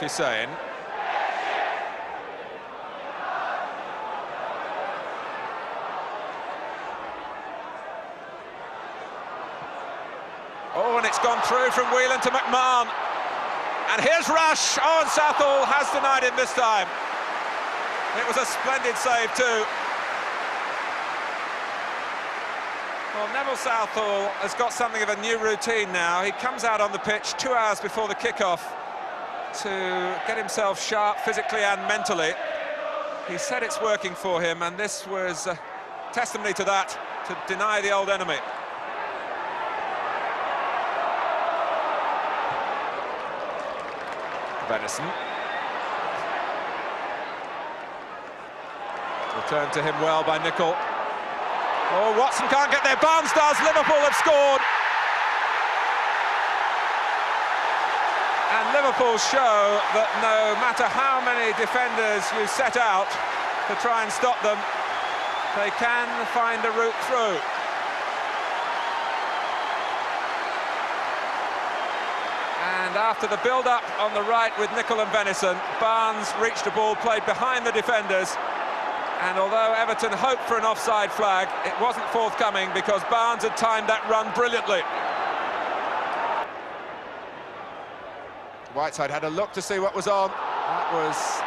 Hussein. Oh, and it's gone through from Whelan to McMahon. And here's Rush. Oh, and Southall has denied him this time. It was a splendid save too. Well, Neville Southall has got something of a new routine now. He comes out on the pitch 2 hours before the kick-off to get himself sharp physically and mentally. He said it's working for him, and this was testimony to that, to deny the old enemy. Venison. Returned to him well by Nicol. Oh, Watson can't get there. Barnes does. Liverpool have scored. And Liverpool show that no matter how many defenders you set out to try and stop them, they can find a route through. And after the build-up on the right with Nicol and Venison, Barnes reached a ball played behind the defenders. And although Everton hoped for an offside flag, it wasn't forthcoming because Barnes had timed that run brilliantly. Whiteside had a look to see what was on. That was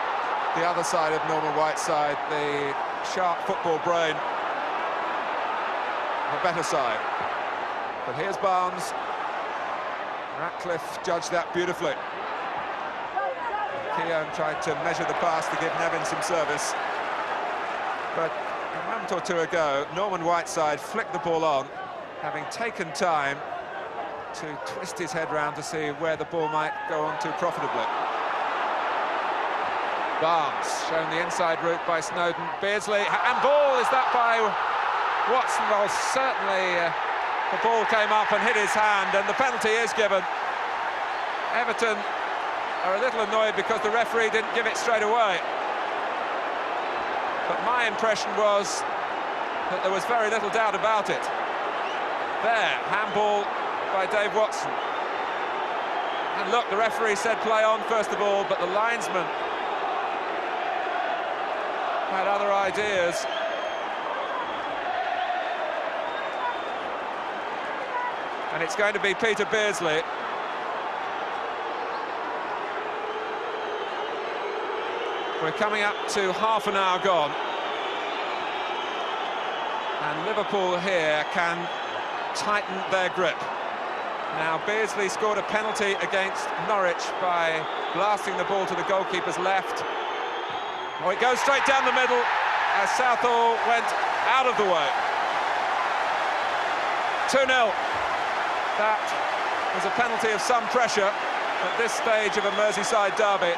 the other side of Norman Whiteside, the sharp football brain. The better side. But here's Barnes. Ratcliffe judged that beautifully. Keown tried to measure the pass to give Nevin some service. But a moment or two ago, Norman Whiteside flicked the ball on, having taken time to twist his head round to see where the ball might go on to profitably. Barnes shown the inside route by Snowden. Beardsley, and ball, is that by Watson? Well, certainly the ball came up and hit his hand, and the penalty is given. Everton are a little annoyed because the referee didn't give it straight away. But my impression was that there was very little doubt about it. There, handball by Dave Watson. And look, the referee said play on first of all, but the linesman had other ideas. And it's going to be Peter Beardsley. We're coming up to half an hour gone. And Liverpool here can tighten their grip. Now, Beardsley scored a penalty against Norwich by blasting the ball to the goalkeeper's left. Oh, it goes straight down the middle as Southall went out of the way. 2-0. That was a penalty of some pressure at this stage of a Merseyside derby.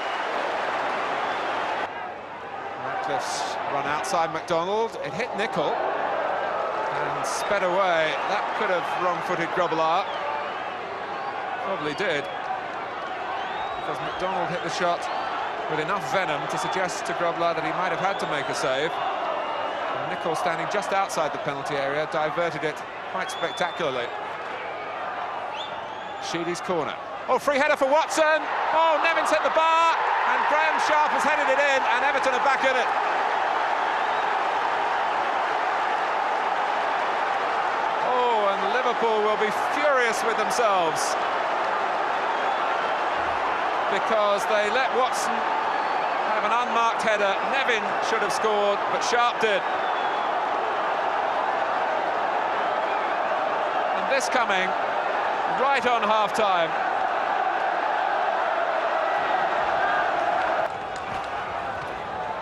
Ratcliffe's run outside McDonald. It hit Nicol and sped away. That could have wrong-footed Grobbelaar. Probably did, because McDonald hit the shot with enough venom to suggest to Grobbelaar that he might have had to make a save. And Nicol, standing just outside the penalty area, diverted it quite spectacularly. Sheedy's corner. Oh, free header for Watson. Oh, Nevin's hit the bar, and Graham Sharp has headed it in, and Everton are back in it. Oh, and Liverpool will be furious with themselves because they let Watson have an unmarked header. Nevin should have scored, but Sharp did. And this coming right on half-time.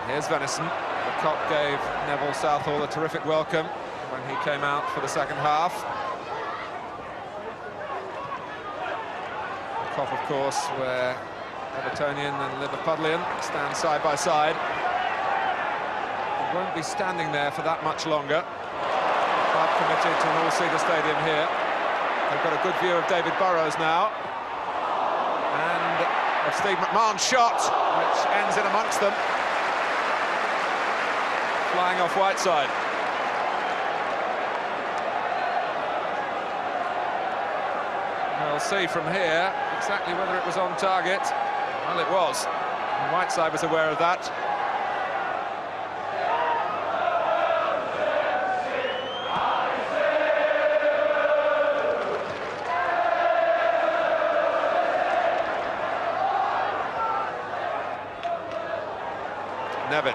Here's Venison. The cop gave Neville Southall a terrific welcome when he came out for the second half. The cop, of course, where Evertonian and Liverpudlian stand side by side. They won't be standing there for that much longer. Club committed to an all-seater stadium here. They've got a good view of David Burrows now. And of Steve McMahon's shot, which ends in amongst them. Flying off Whiteside. We'll see from here exactly whether it was on target. Well, it was. And Whiteside was aware of that. Neville.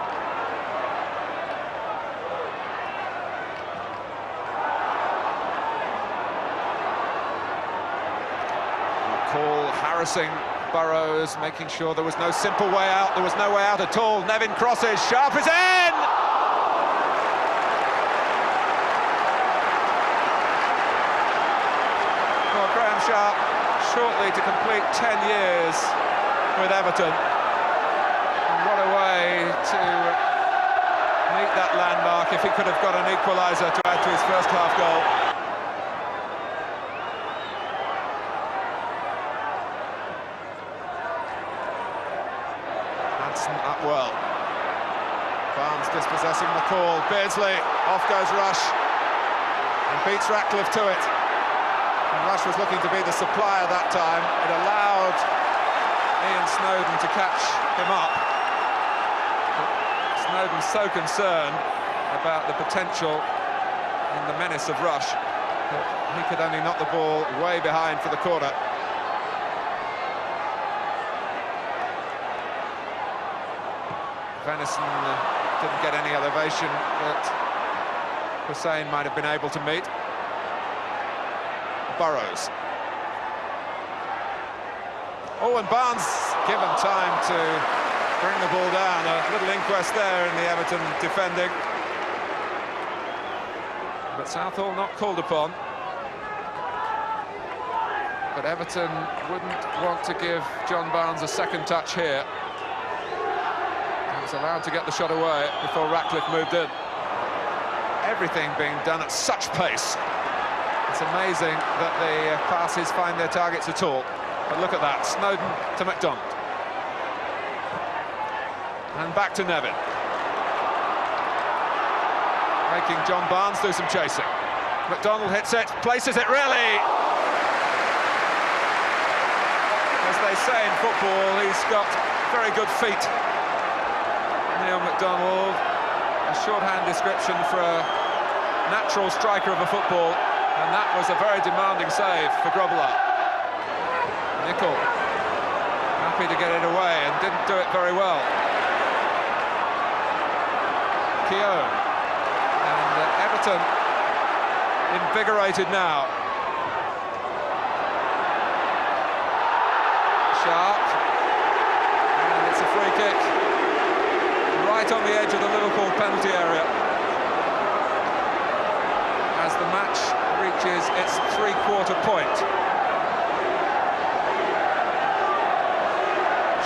Call harassing Burrows, making sure there was no simple way out. There was no way out at all. Nevin crosses, sharp is in! Well, Graham Sharp, shortly to complete 10 years with Everton. And what a way to meet that landmark if he could have got an equaliser to add to his first half goal. Up well. Barnes dispossessing the call. Beardsley, off goes Rush, and beats Ratcliffe to it. And Rush was looking to be the supplier that time. It allowed Ian Snowden to catch him up. But Snowden's so concerned about the potential and the menace of Rush that he could only knock the ball way behind for the corner. Venison didn't get any elevation that Hussein might have been able to meet. Burrows. Oh, and Barnes given time to bring the ball down. A little inquest there in the Everton defending. But Southall not called upon. But Everton wouldn't want to give John Barnes a second touch here. He was allowed to get the shot away before Ratcliffe moved in. Everything being done at such pace. It's amazing that the passes find their targets at all. But look at that, Snowden to McDonald. And back to Nevin. Making John Barnes do some chasing. McDonald hits it, places it really. As they say in football, he's got very good feet. Neil McDonald, a shorthand description for a natural striker of a football, and that was a very demanding save for Grobbelaar. Nicol, happy to get it away and didn't do it very well. Keown, and Everton invigorated now. Sharp, and it's a free kick. Right on the edge of the Liverpool penalty area as the match reaches its three-quarter point.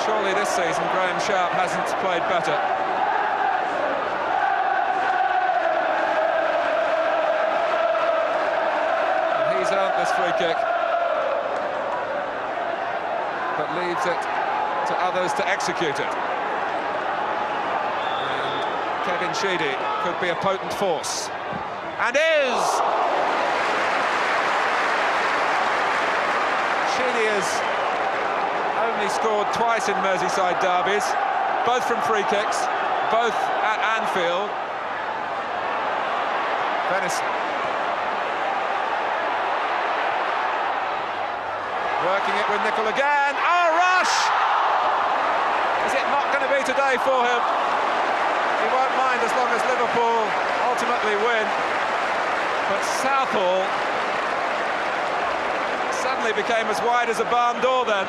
Surely this season Graham Sharp hasn't played better. And he's earned this free kick, but leaves it to others to execute it. Kevin Sheedy could be a potent force. And is! Sheedy has only scored twice in Merseyside derbies, both from free kicks, both at Anfield. Venison. Working it with Nicol again. Oh, Rush! Is it not going to be today for him? He won't mind as long as Liverpool ultimately win. But Southall suddenly became as wide as a barn door then.